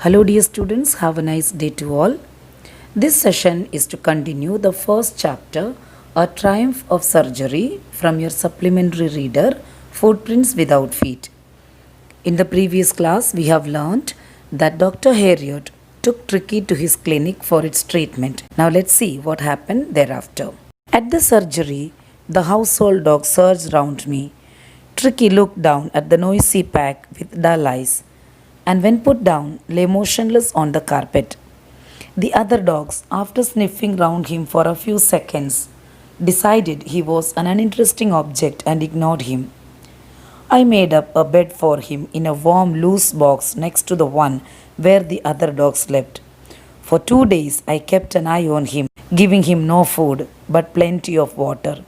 Hello, dear students. Have a nice day to all. This session is to continue the first chapter, A Triumph of Surgery, from your supplementary reader, Footprints Without Feet. In the previous class, we have learned that Dr. Harriot took Tricky to his clinic for its treatment. Now, let's see what happened thereafter. At the surgery, the household dog surged round me. Tricky looked down at the noisy pack with dull eyes, and when put down, lay motionless on the carpet. The other dogs, after sniffing round him for a few seconds, decided he was an uninteresting object and ignored him. I made up a bed for him in a warm, loose box next to the one where the other dogs slept. For 2 days, I kept an eye on him, giving him no food but plenty of water.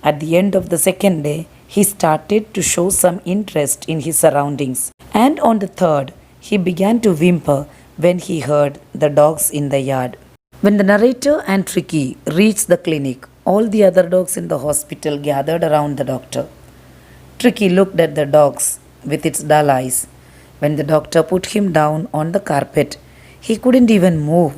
At the end of the second day, he started to show some interest in his surroundings, and on the third, he began to whimper when he heard the dogs in the yard. When the narrator and Tricky reached the clinic, all the other dogs in the hospital gathered around the doctor. Tricky looked at the dogs with its dull eyes. When the doctor put him down on the carpet, he couldn't even move.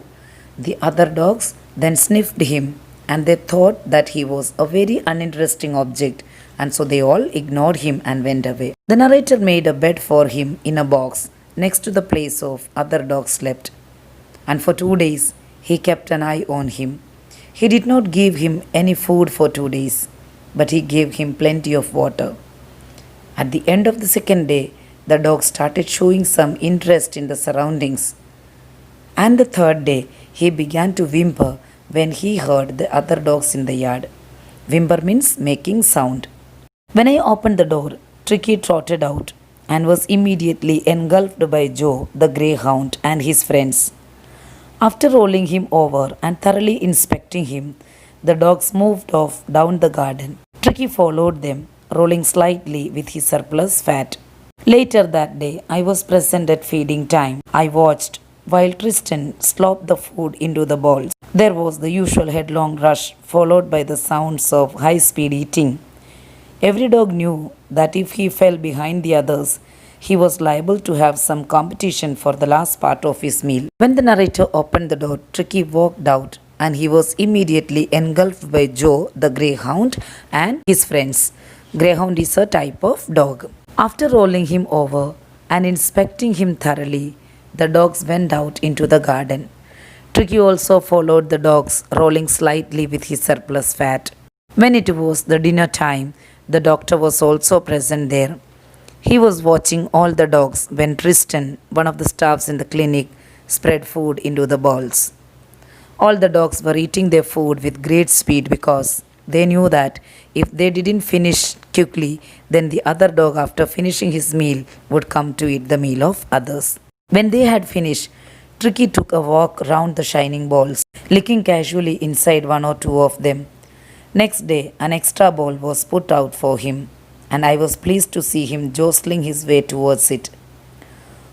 The other dogs then sniffed him, and they thought that he was a very uninteresting object, and so they all ignored him and went away. The narrator made a bed for him in a box next to the place of other dogs slept, and for 2 days he kept an eye on him. He did not give him any food for 2 days, but he gave him plenty of water. At the end of the second day, the dog started showing some interest in the surroundings, and the third day he began to whimper when he heard the other dogs in the yard. Whimper means making sound. When I opened the door, Tricky trotted out and was immediately engulfed by Joe, the greyhound, and his friends. After rolling him over and thoroughly inspecting him, the dogs moved off down the garden. Tricky followed them, rolling slightly with his surplus fat. Later that day, I was present at feeding time. I watched while Tristan slopped the food into the bowls. There was the usual headlong rush, followed by the sounds of high speed eating. Every dog knew that if he fell behind the others, he was liable to have some competition for the last part of his meal. When the narrator opened the door, Tricky walked out, and he was immediately engulfed by Joe, the greyhound, and his friends. Greyhound is a type of dog. After rolling him over and inspecting him thoroughly, the dogs went out into the garden. Tricky also followed the dogs, rolling slightly with his surplus fat. When it was the dinner time, the doctor was also present there. He was watching all the dogs when Tristan, one of the staffs in the clinic, spread food into the bowls. All the dogs were eating their food with great speed because they knew that if they didn't finish quickly, then the other dog, after finishing his meal, would come to eat the meal of others. When they had finished, Tricky took a walk round the shining bowls, licking casually inside one or two of them. Next day, an extra bowl was put out for him, and I was pleased to see him jostling his way towards it.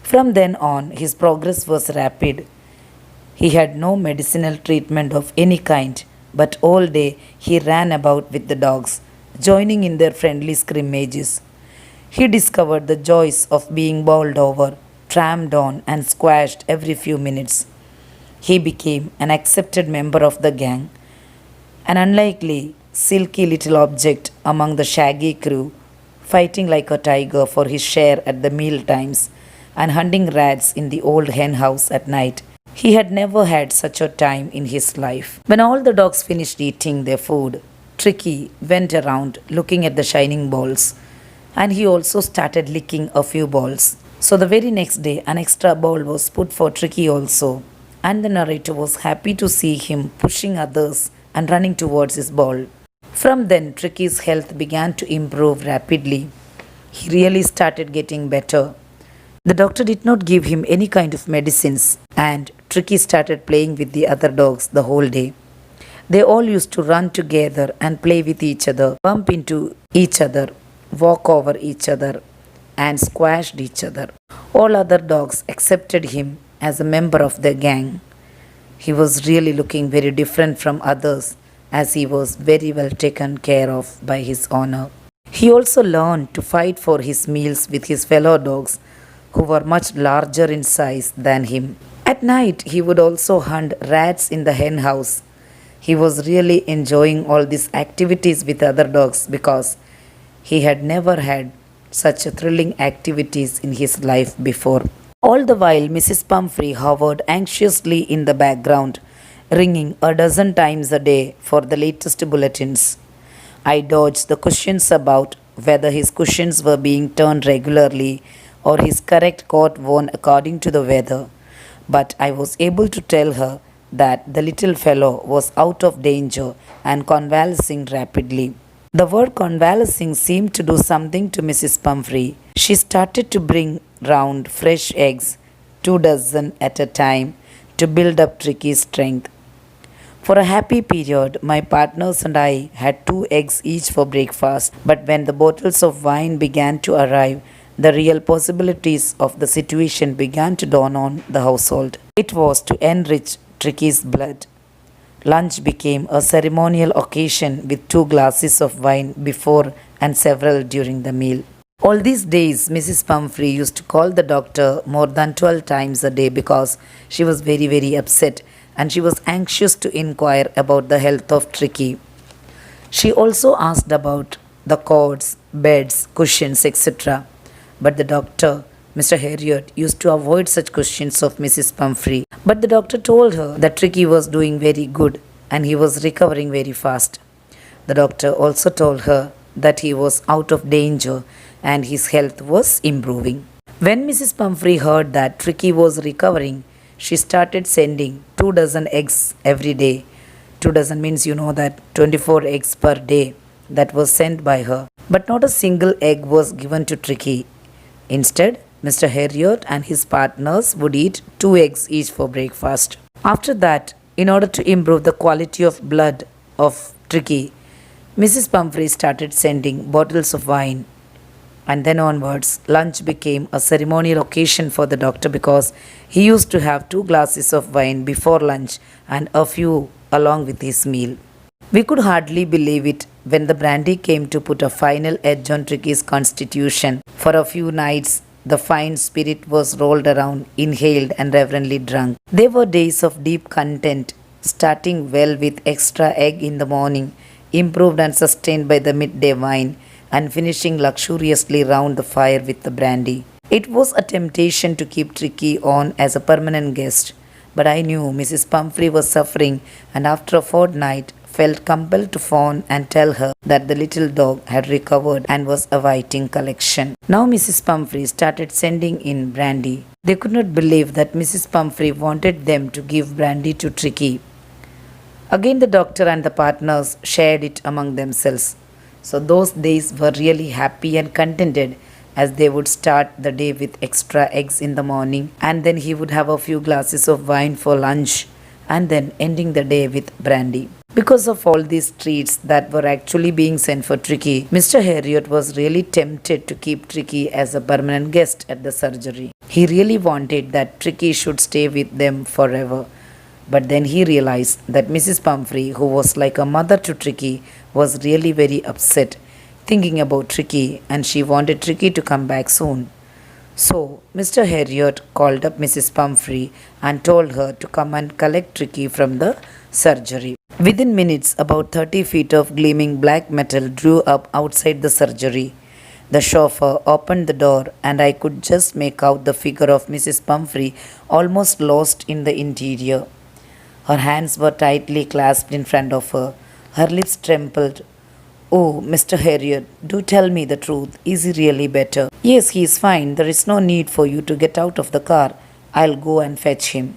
From then on, his progress was rapid. He had no medicinal treatment of any kind, but all day he ran about with the dogs, joining in their friendly scrimmages. He discovered the joys of being bowled over, tramped on, and squashed every few minutes. He became an accepted member of the gang, an unlikely, silky little object among the shaggy crew, fighting like a tiger for his share at the meal times and hunting rats in the old hen house at night. He had never had such a time in his life. When all the dogs finished eating their food, Tricky went around looking at the shining balls, and he also started licking a few balls. So the very next day, an extra bowl was put for Tricky also, and the narrator was happy to see him pushing others and running towards his ball. From then, Tricky's health began to improve rapidly. He really started getting better. The doctor did not give him any kind of medicines, and Tricky started playing with the other dogs the whole day. They all used to run together and play with each other, bump into each other, walk over each other, and squashed each other. All other dogs accepted him as a member of their gang. He was really looking very different from others, as he was very well taken care of by his owner. He also learned to fight for his meals with his fellow dogs, who were much larger in size than him. At night, he would also hunt rats in the hen house. He was really enjoying all these activities with other dogs because he had never had such thrilling activities in his life before. All the while, Mrs. Pumphrey hovered anxiously in the background, ringing a dozen times a day for the latest bulletins. I dodged the questions about whether his cushions were being turned regularly or his correct coat worn according to the weather, but I was able to tell her that the little fellow was out of danger and convalescing rapidly. The word convalescing seemed to do something to Mrs. Pumphrey. She started to bring round fresh eggs, 2 dozen at a time, to build up Tricky's strength. For a happy period, my partners and I had 2 eggs each for breakfast, but when the bottles of wine began to arrive, the real possibilities of the situation began to dawn on the household. It was to enrich Tricky's blood. Lunch became a ceremonial occasion with 2 glasses of wine before and several during the meal. All these days, Mrs. Pumphrey used to call the doctor more than 12 times a day because she was very upset and she was anxious to inquire about the health of Tricky. She also asked about the cots, beds, cushions, etc. But the doctor, Mr. Harriot, used to avoid such questions of Mrs. Pumphrey. But the doctor told her that Tricky was doing very good and he was recovering very fast. The doctor also told her that he was out of danger and his health was improving. When Mrs. Pumphrey heard that Tricky was recovering, she started sending 2 dozen eggs every day. 2 dozen means you know that 24 eggs per day that was sent by her. But not a single egg was given to Tricky. Instead, Mr. Harriot and his partners would eat 2 eggs each for breakfast. After that, in order to improve the quality of blood of Tricky, Mrs. Pumphrey started sending bottles of wine. And then onwards, lunch became a ceremonial occasion for the doctor because he used to have 2 glasses of wine before lunch and a few along with his meal. We could hardly believe it when the brandy came to put a final edge on Tricky's constitution. For a few nights, the fine spirit was rolled around, inhaled, and reverently drunk. They were days of deep content, starting well with extra egg in the morning, improved and sustained by the midday wine, and finishing luxuriously round the fire with the brandy. It was a temptation to keep Tricky on as a permanent guest, but I knew Mrs. Pumphrey was suffering and after a fortnight felt compelled to phone and tell her that the little dog had recovered and was awaiting collection. Now Mrs. Pumphrey started sending in brandy. They could not believe that Mrs. Pumphrey wanted them to give brandy to Tricky. Again the doctor and the partners shared it among themselves. So those days were really happy and contented as they would start the day with extra eggs in the morning and then he would have a few glasses of wine for lunch and then ending the day with brandy. Because of all these treats that were actually being sent for Tricky, Mr. Harriot was really tempted to keep Tricky as a permanent guest at the surgery. He really wanted that Tricky should stay with them forever. But then he realized that Mrs. Pumphrey, who was like a mother to Tricky, was really very upset, thinking about Tricky, and she wanted Tricky to come back soon. So, Mr. Harriot called up Mrs. Pumphrey and told her to come and collect Tricky from the surgery. Within minutes, about 30 feet of gleaming black metal drew up outside the surgery. The chauffeur opened the door, and I could just make out the figure of Mrs. Pumphrey almost lost in the interior. Her hands were tightly clasped in front of her. Her lips trembled. "Oh, Mr. Harriot, do tell me the truth. Is he really better?" "Yes, he is fine. There is no need for you to get out of the car. I'll go and fetch him."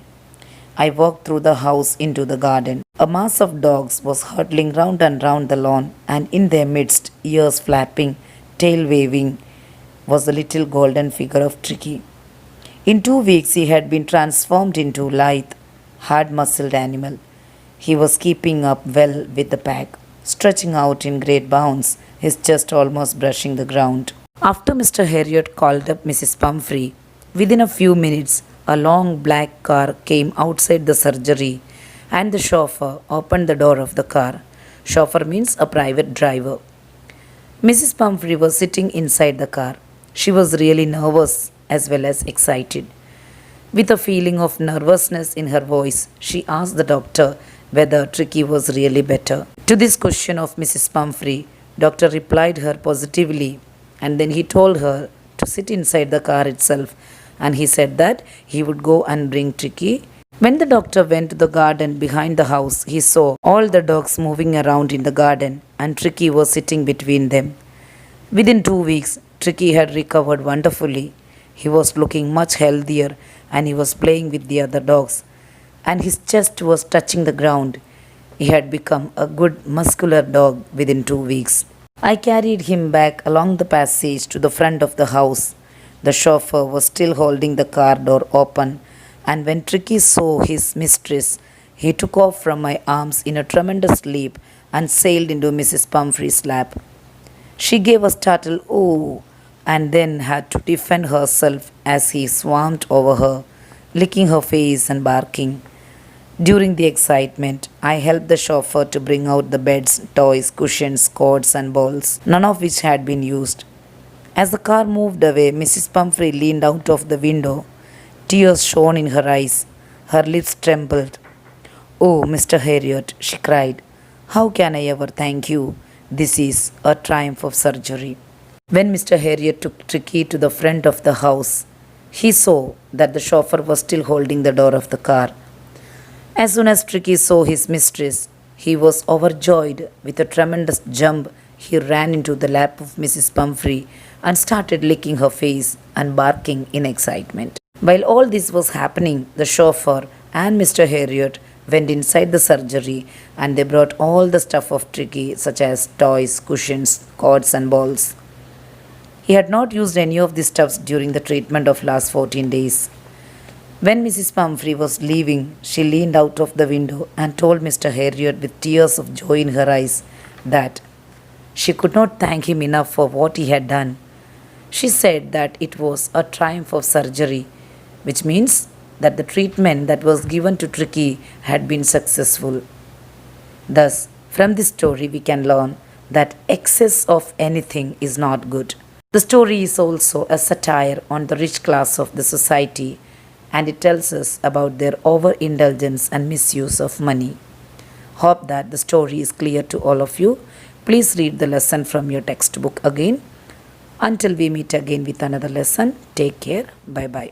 I walked through the house into the garden. A mass of dogs was hurtling round and round the lawn, and in their midst, ears flapping, tail waving, was the little golden figure of Tricky. In 2 weeks he had been transformed into a lithe, hard-muscled animal. He was keeping up well with the pack, stretching out in great bounds, his chest almost brushing the ground. After Mr. Harriot called up Mrs. Pumphrey, within a few minutes, a long black car came outside the surgery and the chauffeur opened the door of the car. Chauffeur means a private driver. Mrs. Pumphrey was sitting inside the car. She was really nervous as well as excited. With a feeling of nervousness in her voice, she asked the doctor whether Tricky was really better. To this question of Mrs. Pumphrey, doctor replied her positively, and then he told her to sit inside the car itself, and he said that he would go and bring Tricky. When the doctor went to the garden behind the house, he saw all the dogs moving around in the garden, and Tricky was sitting between them. Within 2 weeks, Tricky had recovered wonderfully. He was looking much healthier and he was playing with the other dogs, and his chest was touching the ground. He had become a good muscular dog within 2 weeks. I carried him back along the passage to the front of the house. The chauffeur was still holding the car door open, and when Tricky saw his mistress, he took off from my arms in a tremendous leap and sailed into Mrs. Pumphrey's lap. She gave a startled "oh" and then had to defend herself as he swarmed over her, licking her face and barking. During the excitement, I helped the chauffeur to bring out the beds, toys, cushions, cords, and balls, none of which had been used. As the car moved away, Mrs. Pumphrey leaned out of the window. Tears shone in her eyes. Her lips trembled. "Oh, Mr. Harriot," she cried, "how can I ever thank you? This is a triumph of surgery." When Mr. Harriot took Tricky to the front of the house, he saw that the chauffeur was still holding the door of the car. As soon as Tricky saw his mistress, he was overjoyed. With a tremendous jump, he ran into the lap of Mrs. Pumphrey and started licking her face and barking in excitement. While all this was happening, the chauffeur and Mr. Harriot went inside the surgery and they brought all the stuff of Tricky, such as toys, cushions, cords, and balls. He had not used any of these stuffs during the treatment of last 14 days. When Mrs. Pumphrey was leaving, she leaned out of the window and told Mr. Harriot with tears of joy in her eyes that she could not thank him enough for what he had done. She said that it was a triumph of surgery, which means that the treatment that was given to Tricky had been successful. Thus, from this story, we can learn that excess of anything is not good. The story is also a satire on the rich class of the society, and it tells us about their overindulgence and misuse of money. Hope that the story is clear to all of you. Please read the lesson from your textbook again. Until we meet again with another lesson, take care. Bye bye.